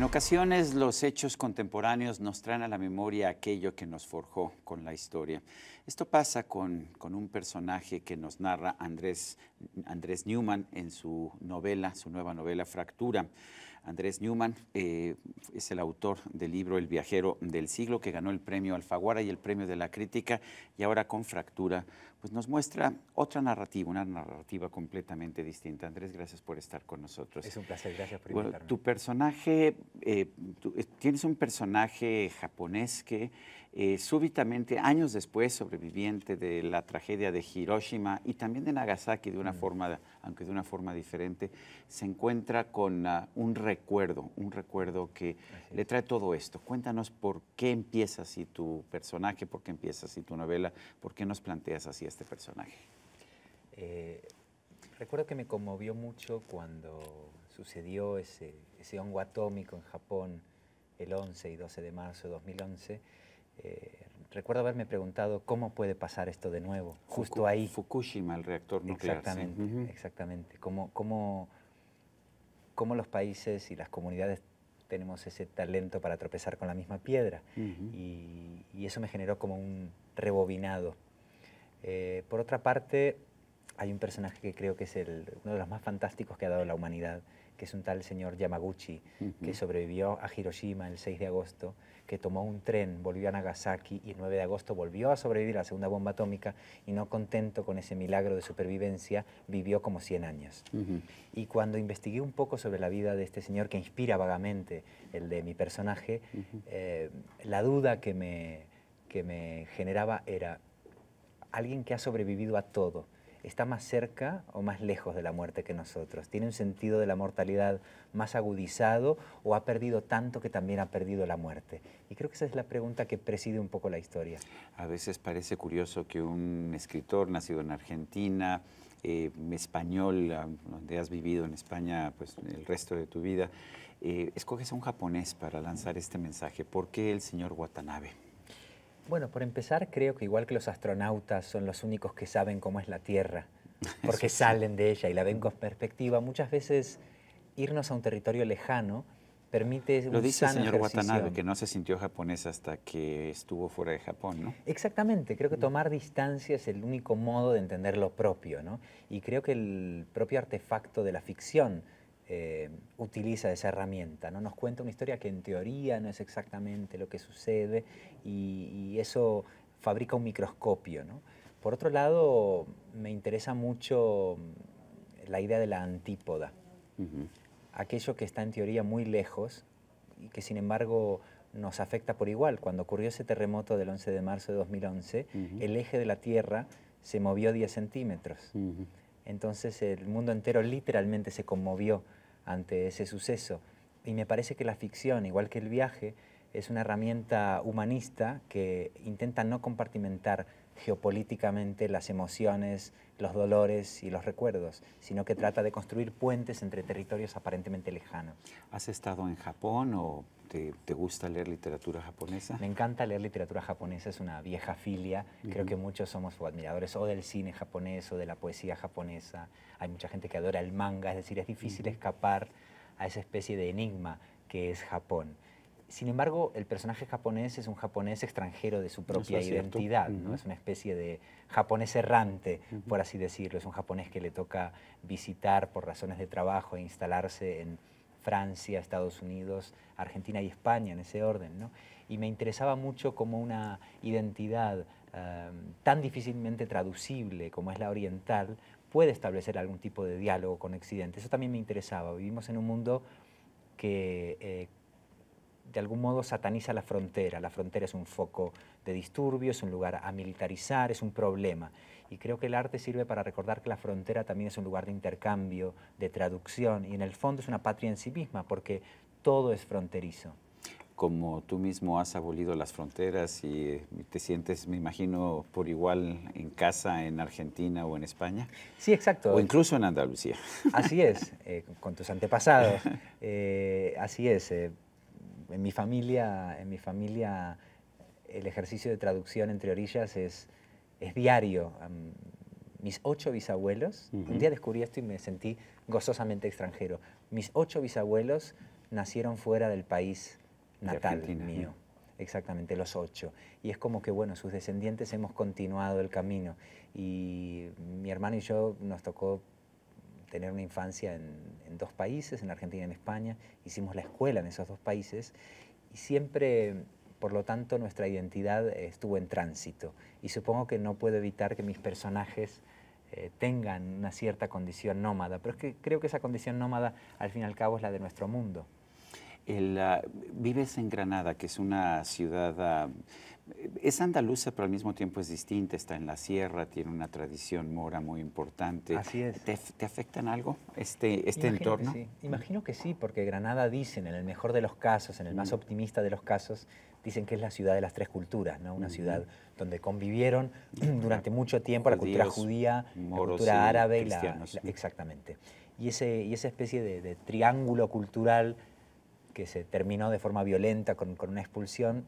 ocasiones los hechos contemporáneos nos traen a la memoria aquello que nos forjó con la historia. Esto pasa con un personaje que nos narra Andrés Newman en su novela, su nueva novela Fractura. Andrés Newman es el autor del libro El viajero del siglo, que ganó el premio Alfaguara y el premio de la crítica, y ahora con Fractura pues nos muestra otra narrativa, una narrativa completamente distinta. Andrés, gracias por estar con nosotros. Es un placer, gracias por invitarme. Tu personaje, tienes un personaje japonés que súbitamente, años después, sobreviviente de la tragedia de Hiroshima y también de Nagasaki, de una forma, aunque de una forma diferente, se encuentra con un recuerdo que le trae todo esto. Cuéntanos por qué empieza así tu personaje, por qué empieza así tu novela, por qué nos planteas así este personaje. Recuerdo que me conmovió mucho cuando sucedió ese hongo atómico en Japón el 11 y 12 de marzo de 2011. Recuerdo haberme preguntado cómo puede pasar esto de nuevo, justo ahí. Fukushima, el reactor nuclear. Exactamente, sí. Exactamente. Cómo los países y las comunidades tenemos ese talento para tropezar con la misma piedra. Y eso me generó como un rebobinado. Por otra parte, hay un personaje que creo que es uno de los más fantásticos que ha dado la humanidad, que es un tal señor Yamaguchi, que sobrevivió a Hiroshima el 6 de agosto, que tomó un tren, volvió a Nagasaki y el 9 de agosto volvió a sobrevivir a la segunda bomba atómica y, no contento con ese milagro de supervivencia, vivió como 100 años. Y cuando investigué un poco sobre la vida de este señor, que inspira vagamente el de mi personaje, la duda que me generaba era: alguien que ha sobrevivido a todo, ¿está más cerca o más lejos de la muerte que nosotros? ¿Tiene un sentido de la mortalidad más agudizado o ha perdido tanto que también ha perdido la muerte? Y creo que esa es la pregunta que preside un poco la historia. A veces parece curioso que un escritor nacido en Argentina, español, donde has vivido en España pues, el resto de tu vida, escoges a un japonés para lanzar este mensaje. ¿Por qué el señor Watanabe? Bueno, por empezar, creo que igual que los astronautas son los únicos que saben cómo es la Tierra, porque salen de ella y la ven con perspectiva, muchas veces irnos a un territorio lejano permite Lo un dice el sano señor ejercicio. Watanabe, que no se sintió japonés hasta que estuvo fuera de Japón, ¿no? Exactamente, creo que tomar distancia es el único modo de entender lo propio, ¿no? Y creo que el propio artefacto de la ficción utiliza esa herramienta, ¿no? Nos cuenta una historia que en teoría no es exactamente lo que sucede y eso fabrica un microscopio, ¿no? Por otro lado, me interesa mucho la idea de la antípoda, aquello que está en teoría muy lejos y que sin embargo nos afecta por igual. Cuando ocurrió ese terremoto del 11 de marzo de 2011, el eje de la Tierra se movió 10 centímetros. Entonces el mundo entero literalmente se conmovió ante ese suceso. Y me parece que la ficción, igual que el viaje, es una herramienta humanista que intenta no compartimentar geopolíticamente las emociones, los dolores y los recuerdos, sino que trata de construir puentes entre territorios aparentemente lejanos. ¿Has estado en Japón o te gusta leer literatura japonesa? Me encanta leer literatura japonesa, es una vieja filia. Creo que muchos somos admiradores o del cine japonés o de la poesía japonesa. Hay mucha gente que adora el manga, es decir, es difícil escapar a esa especie de enigma que es Japón. Sin embargo, el personaje japonés es un japonés extranjero de su propia identidad, ¿no? Es una especie de japonés errante, por así decirlo. Es un japonés que le toca visitar por razones de trabajo e instalarse en Francia, Estados Unidos, Argentina y España, en ese orden, ¿no? Y me interesaba mucho como una identidad tan difícilmente traducible como es la oriental puede establecer algún tipo de diálogo con Occidente. Eso también me interesaba. Vivimos en un mundo que de algún modo sataniza la frontera. La frontera es un foco de disturbio, es un lugar a militarizar, es un problema. Y creo que el arte sirve para recordar que la frontera también es un lugar de intercambio, de traducción, y en el fondo es una patria en sí misma, porque todo es fronterizo. Como tú mismo has abolido las fronteras y te sientes, me imagino, por igual en casa en Argentina o en España. Sí, exacto. O incluso en Andalucía. Así es, con tus antepasados. Así es. En mi familia el ejercicio de traducción entre orillas es diario. Mis 8 bisabuelos, un día descubrí esto y me sentí gozosamente extranjero. Mis 8 bisabuelos nacieron fuera del país natal mío. ¿No? Exactamente, los 8. Y es como que, bueno, sus descendientes hemos continuado el camino. Y mi hermano y yo nos tocó tener una infancia en 2 países, en Argentina y en España. Hicimos la escuela en esos 2 países y siempre, por lo tanto, nuestra identidad estuvo en tránsito. Y supongo que no puedo evitar que mis personajes tengan una cierta condición nómada, pero es que creo que esa condición nómada, al fin y al cabo, es la de nuestro mundo. Vives en Granada, que es una ciudad, es andaluza, pero al mismo tiempo es distinta, está en la sierra, tiene una tradición mora muy importante. Así es. ¿Te afectan algo este entorno? Sí. Imagino que sí, porque Granada dicen, en el mejor de los casos, en el más optimista de los casos, dicen que es la ciudad de las 3 culturas, ¿no? Una ciudad donde convivieron durante mucho tiempo la cultura judía, la cultura árabe y exactamente. Y esa especie de triángulo cultural que se terminó de forma violenta con una expulsión,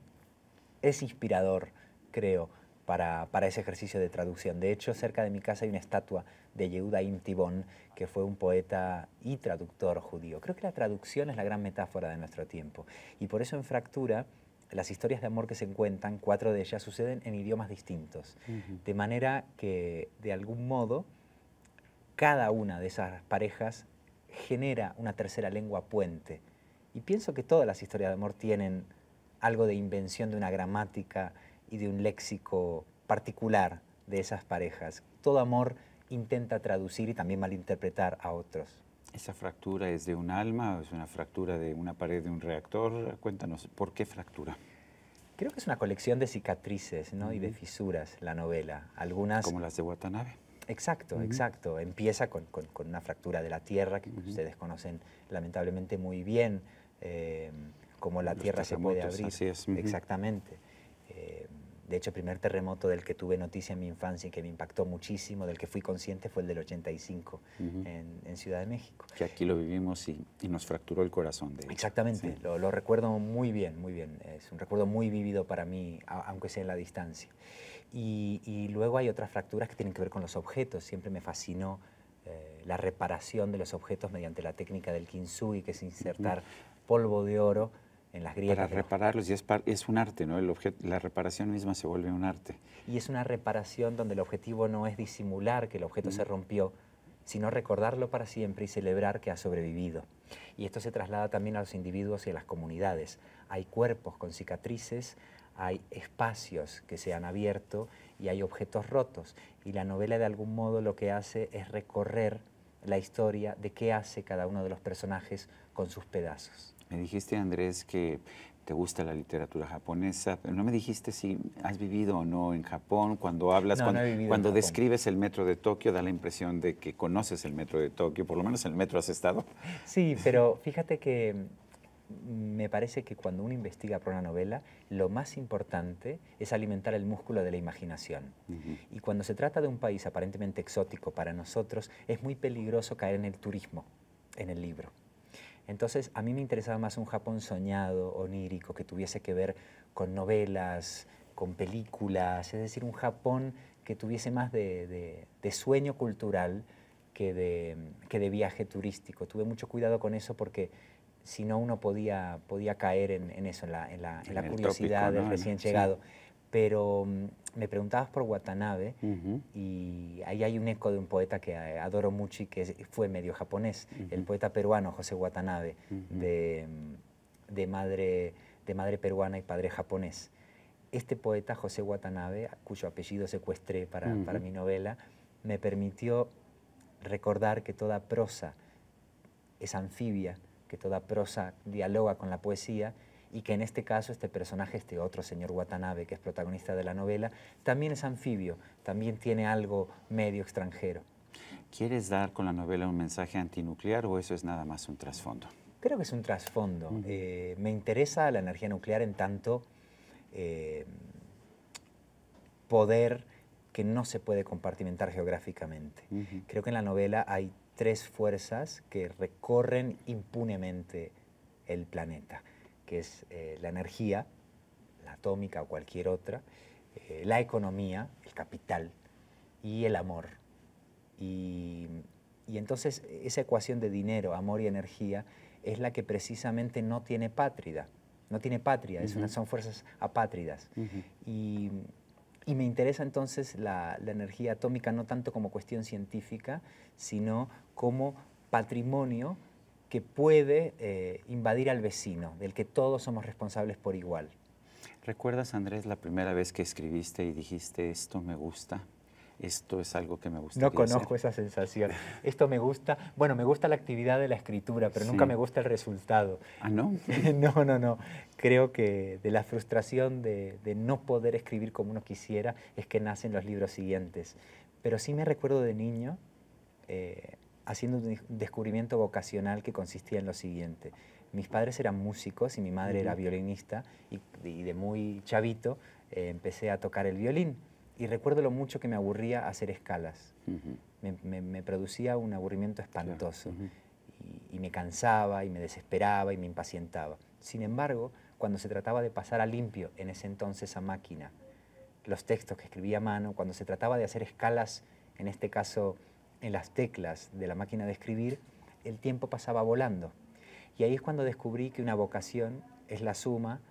es inspirador, creo, para ese ejercicio de traducción. De hecho, cerca de mi casa hay una estatua de Yehuda Tibón, que fue un poeta y traductor judío. Creo que la traducción es la gran metáfora de nuestro tiempo. Y por eso en Fractura, las historias de amor que se cuentan, 4 de ellas suceden en idiomas distintos. De manera que, de algún modo, cada una de esas parejas genera una tercera lengua puente. Y pienso que todas las historias de amor tienen algo de invención de una gramática y de un léxico particular de esas parejas. Todo amor intenta traducir y también malinterpretar a otros. ¿Esa fractura es de un alma o es una fractura de una pared de un reactor? Cuéntanos, ¿por qué fractura? Creo que es una colección de cicatrices, ¿no? Y de fisuras, la novela. Algunas... Como las de Watanabe. Exacto, exacto. Empieza con una fractura de la tierra, que ustedes conocen lamentablemente muy bien, cómo la tierra se puede abrir. Así es. Exactamente. De hecho, el primer terremoto del que tuve noticia en mi infancia y que me impactó muchísimo, del que fui consciente, fue el del 85 en Ciudad de México. Que aquí lo vivimos y nos fracturó el corazón. De hecho. Exactamente, sí. Lo recuerdo muy bien, muy bien. Es un recuerdo muy vívido para mí, aunque sea en la distancia. Y luego hay otras fracturas que tienen que ver con los objetos. Siempre me fascinó la reparación de los objetos mediante la técnica del kintsugi, que es insertar polvo de oro en las grietas. Para repararlos, y es un arte, ¿no? La reparación misma se vuelve un arte. Y es una reparación donde el objetivo no es disimular que el objeto se rompió, sino recordarlo para siempre y celebrar que ha sobrevivido. Y esto se traslada también a los individuos y a las comunidades. Hay cuerpos con cicatrices, hay espacios que se han abierto y hay objetos rotos. Y la novela, de algún modo, lo que hace es recorrer la historia de qué hace cada uno de los personajes con sus pedazos. Me dijiste, Andrés, que te gusta la literatura japonesa, pero no me dijiste si has vivido o no en Japón. Cuando hablas, cuando describes el metro de Tokio, da la impresión de que conoces el metro de Tokio, por lo menos en el metro has estado. Sí, pero fíjate que me parece que cuando uno investiga por una novela, lo más importante es alimentar el músculo de la imaginación. Y cuando se trata de un país aparentemente exótico para nosotros, es muy peligroso caer en el turismo, en el libro. Entonces, a mí me interesaba más un Japón soñado, onírico, que tuviese que ver con novelas, con películas, es decir, un Japón que tuviese más de sueño cultural que de viaje turístico. Tuve mucho cuidado con eso porque si no uno podía caer en eso, en la curiosidad tópico, ¿no? Del recién llegado. Sí. Pero me preguntabas por Watanabe y ahí hay un eco de un poeta que adoro mucho y que fue medio japonés, el poeta peruano José Watanabe, de madre peruana y padre japonés. Este poeta, José Watanabe, cuyo apellido secuestré para mi novela, me permitió recordar que toda prosa es anfibia, que toda prosa dialoga con la poesía y que en este caso este personaje, este otro señor Watanabe, que es protagonista de la novela, también es anfibio, también tiene algo medio extranjero. ¿Quieres dar con la novela un mensaje antinuclear o eso es nada más un trasfondo? Creo que es un trasfondo. Me interesa la energía nuclear en tanto poder que no se puede compartimentar geográficamente. Creo que en la novela hay 3 fuerzas que recorren impunemente el planeta, que es la energía, la atómica o cualquier otra, la economía, el capital, y el amor. Y Y entonces esa ecuación de dinero, amor y energía es la que precisamente no tiene patria. No tiene patria, son fuerzas apátridas. Y me interesa entonces la energía atómica no tanto como cuestión científica, sino como patrimonio que puede invadir al vecino, del que todos somos responsables por igual. ¿Recuerdas, Andrés, la primera vez que escribiste y dijiste, esto me gusta? Esto es algo que me gustaría No conozco esa sensación. Esto me gusta, bueno, me gusta la actividad de la escritura, pero nunca me gusta el resultado. ¿Ah, no? No. Creo que de la frustración de no poder escribir como uno quisiera es que nacen los libros siguientes. Pero sí me recuerdo de niño haciendo un descubrimiento vocacional que consistía en lo siguiente. Mis padres eran músicos y mi madre era violinista y de muy chavito empecé a tocar el violín. Y recuerdo lo mucho que me aburría hacer escalas. Me producía un aburrimiento espantoso. Y me cansaba, y me desesperaba, y me impacientaba. Sin embargo, cuando se trataba de pasar a limpio, en ese entonces a máquina, los textos que escribía a mano, cuando se trataba de hacer escalas, en este caso en las teclas de la máquina de escribir, el tiempo pasaba volando. Y ahí es cuando descubrí que una vocación es la suma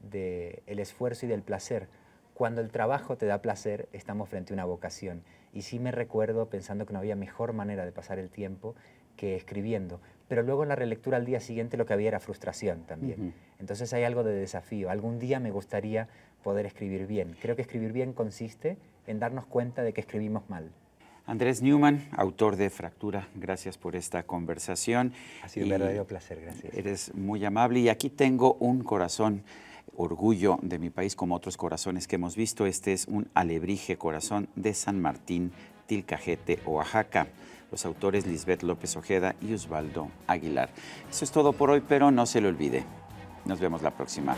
del esfuerzo y del placer. Cuando el trabajo te da placer, estamos frente a una vocación. Y sí me recuerdo pensando que no había mejor manera de pasar el tiempo que escribiendo. Pero luego en la relectura al día siguiente lo que había era frustración también. Entonces hay algo de desafío. Algún día me gustaría poder escribir bien. Creo que escribir bien consiste en darnos cuenta de que escribimos mal. Andrés Newman, autor de Fractura, gracias por esta conversación. Ha sido un verdadero placer, gracias. Eres muy amable y aquí tengo un corazón, orgullo de mi país, como otros corazones que hemos visto. Este es un alebrije corazón de San Martín, Tilcajete, Oaxaca. Los autores Lisbeth López Ojeda y Osvaldo Aguilar. Eso es todo por hoy, pero no se lo olvide. Nos vemos la próxima.